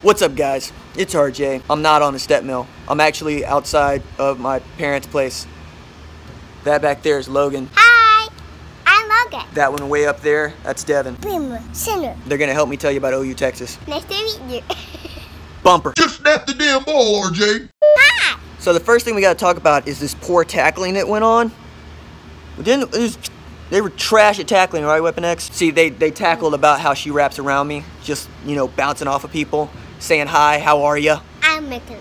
What's up, guys? It's RJ. I'm not on the step mill. I'm actually outside of my parents' place. That back there is Logan. Hi, I'm Logan. That one way up there, that's Devin. Center. They're gonna help me tell you about OU, Texas. Nice to meet you. Bumper. Just snap the damn ball, RJ. Hi. So the first thing we gotta talk about is this poor tackling that went on. They were trash at tackling, right, Weapon X? See, they tackled about how she wraps around me, just, you know, bouncing off of people, saying hi, how are ya? I'm making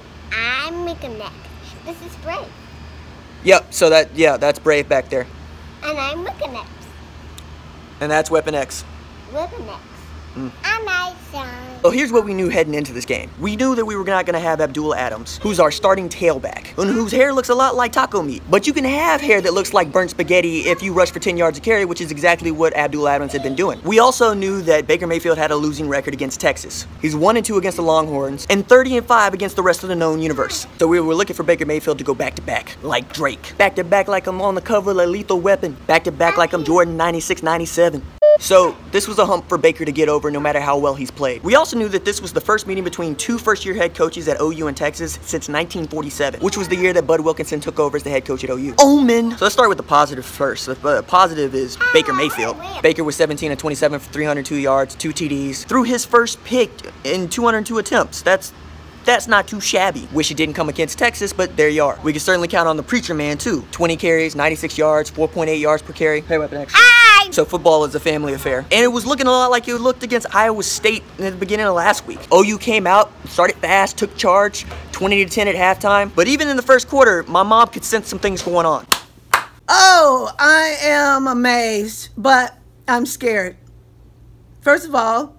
neck. This is Brave. Yep, so that's Brave back there. And I'm making neck. And that's Weapon X. Weapon neck. I'm nice. So here's what we knew heading into this game. We knew that we were not going to have Abdul Adams, who's our starting tailback, and whose hair looks a lot like taco meat. But you can have hair that looks like burnt spaghetti if you rush for 10 yards a carry, which is exactly what Abdul Adams had been doing. We also knew that Baker Mayfield had a losing record against Texas. He's 1-2 against the Longhorns, and 30-5 against the rest of the known universe. So we were looking for Baker Mayfield to go back-to-back, like Drake. Back-to-back like I'm on the cover of Lethal Weapon. Back-to-back like I'm Jordan 96-97. So this was a hump for Baker to get over no matter how well he's played. We also knew that this was the first meeting between two first-year head coaches at OU and Texas since 1947, which was the year that Bud Wilkinson took over as the head coach at OU. Omen! So let's start with the positive first. The positive is Baker Mayfield. Baker was 17 of 27 for 302 yards, 2 TDs, threw his first pick in 202 attempts. That's not too shabby. Wish it didn't come against Texas, but there you are. We can certainly count on the preacher man too. 20 carries, 96 yards, 4.8 yards per carry. Hey, Weapon X. So football is a family affair. And it was looking a lot like it looked against Iowa State in the beginning of last week. OU came out, started fast, took charge, 20-10 at halftime. But even in the first quarter, my mom could sense some things going on. Oh, I am amazed, but I'm scared. First of all,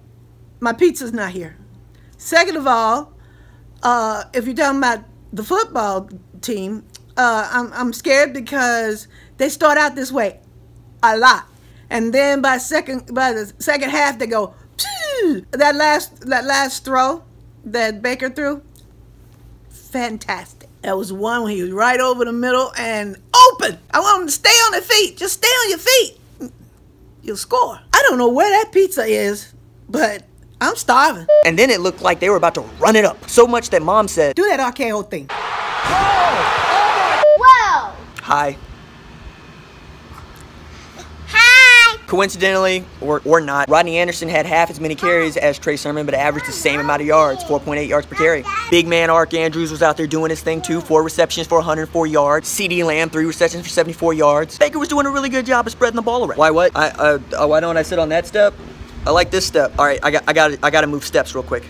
my pizza's not here. Second of all, if you're talking about the football team, I'm scared because they start out this way a lot. And then by the second half, they go, phew! That last throw that Baker threw, fantastic. That was one when he was right over the middle and open. I want him to stay on their feet. Just stay on your feet. You'll score. I don't know where that pizza is, but I'm starving. And then it looked like they were about to run it up. So much that Mom said, do that RKO thing. Whoa! Hi. Coincidentally, or not, Rodney Anderson had half as many carries as Trey Sermon, but averaged the same amount of yards, 4.8 yards per carry. Big man Ark Andrews was out there doing his thing too, 4 receptions for 104 yards. CD Lamb, 3 receptions for 74 yards. Baker was doing a really good job of spreading the ball around. Why what? Why don't I sit on that step? I like this step. All right, I gotta move steps real quick.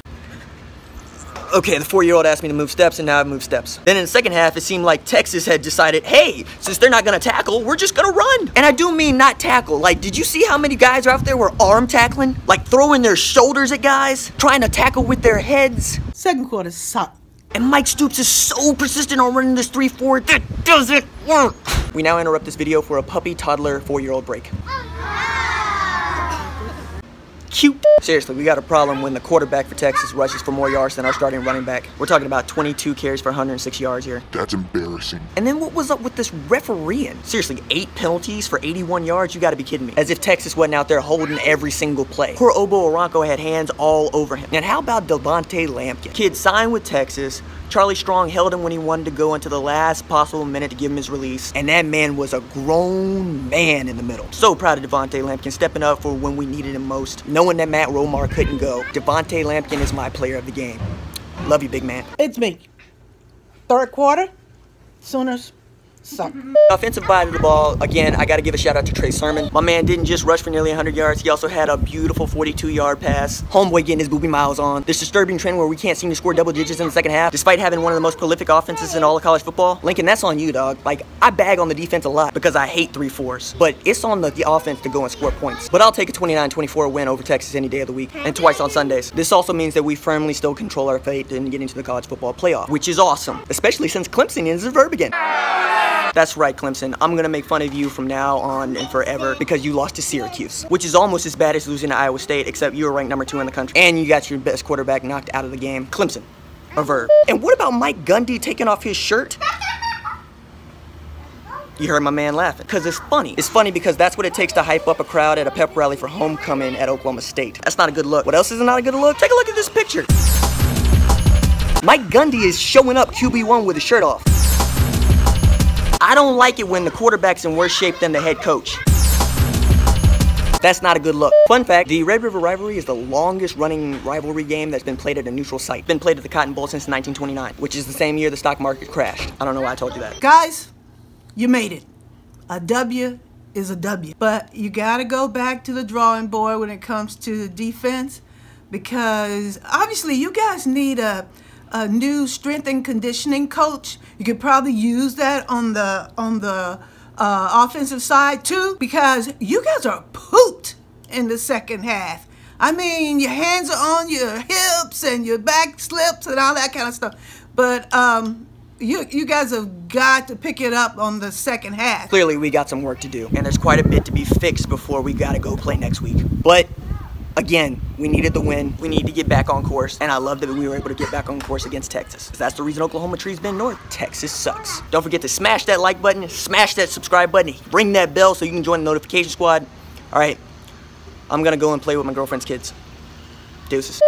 Okay, the 4-year-old asked me to move steps, and now I've moved steps. Then in the second half, it seemed like Texas had decided, hey, since they're not gonna tackle, we're just gonna run. And I do mean not tackle. Like, did you see how many guys are out there were arm tackling? Like throwing their shoulders at guys, trying to tackle with their heads. Second quarter sucked. And Mike Stoops is so persistent on running this 3-4, that doesn't work. We now interrupt this video for a puppy, toddler, 4-year-old break. Cute. Seriously, we got a problem when the quarterback for Texas rushes for more yards than our starting running back. We're talking about 22 carries for 106 yards here. That's embarrassing. And then what was up with this refereeing? Seriously, 8 penalties for 81 yards? You gotta be kidding me. As if Texas wasn't out there holding every single play. Poor Obo Oronko had hands all over him. And how about Devontae Lampkin? Kid signed with Texas. Charlie Strong held him when he wanted to go into the last possible minute to give him his release. And that man was a grown man in the middle. So proud of Devontae Lampkin stepping up for when we needed him most. Knowing that Matt Romar couldn't go. Devontae Lampkin is my player of the game. Love you, big man. It's me. Third quarter, Sooners suck. Offensive side of the ball, again, I got to give a shout out to Trey Sermon. My man didn't just rush for nearly 100 yards, he also had a beautiful 42-yard pass. Homeboy getting his booby miles on. This disturbing trend where we can't seem to score double digits in the second half, despite having one of the most prolific offenses in all of college football. Lincoln, that's on you, dog. Like, I bag on the defense a lot because I hate 3-4s, but it's on the offense to go and score points. But I'll take a 29-24 win over Texas any day of the week, and twice on Sundays. This also means that we firmly still control our fate in getting to the college football playoff, which is awesome, especially since Clemson is a verb again. That's right, Clemson. I'm gonna make fun of you from now on and forever because you lost to Syracuse, which is almost as bad as losing to Iowa State, except you were ranked #2 in the country and you got your best quarterback knocked out of the game. Clemson, a verb. And what about Mike Gundy taking off his shirt? You heard my man laughing, because it's funny. It's funny because that's what it takes to hype up a crowd at a pep rally for homecoming at Oklahoma State. That's not a good look. What else is not a good look? Take a look at this picture. Mike Gundy is showing up QB1 with his shirt off. I don't like it when the quarterback's in worse shape than the head coach. That's not a good look. Fun fact, the Red River Rivalry is the longest running rivalry game that's been played at a neutral site. Been played at the Cotton Bowl since 1929, which is the same year the stock market crashed. I don't know why I told you that. Guys, you made it. A W is a W. But you gotta go back to the drawing board when it comes to defense, because obviously you guys need a new strength and conditioning coach. You could probably use that on the offensive side too, because you guys are pooped in the second half. I mean, your hands are on your hips and your back slips and all that kind of stuff. But you guys have got to pick it up on the second half. Clearly, we got some work to do, and there's quite a bit to be fixed before we gotta go play next week. But again, we needed the win. We need to get back on course, and I love that we were able to get back on course against Texas. That's the reason Oklahoma trees bend north. Texas sucks. Don't forget to smash that like button, smash that subscribe button, ring that bell so you can join the notification squad. All right, I'm gonna go and play with my girlfriend's kids. Deuces.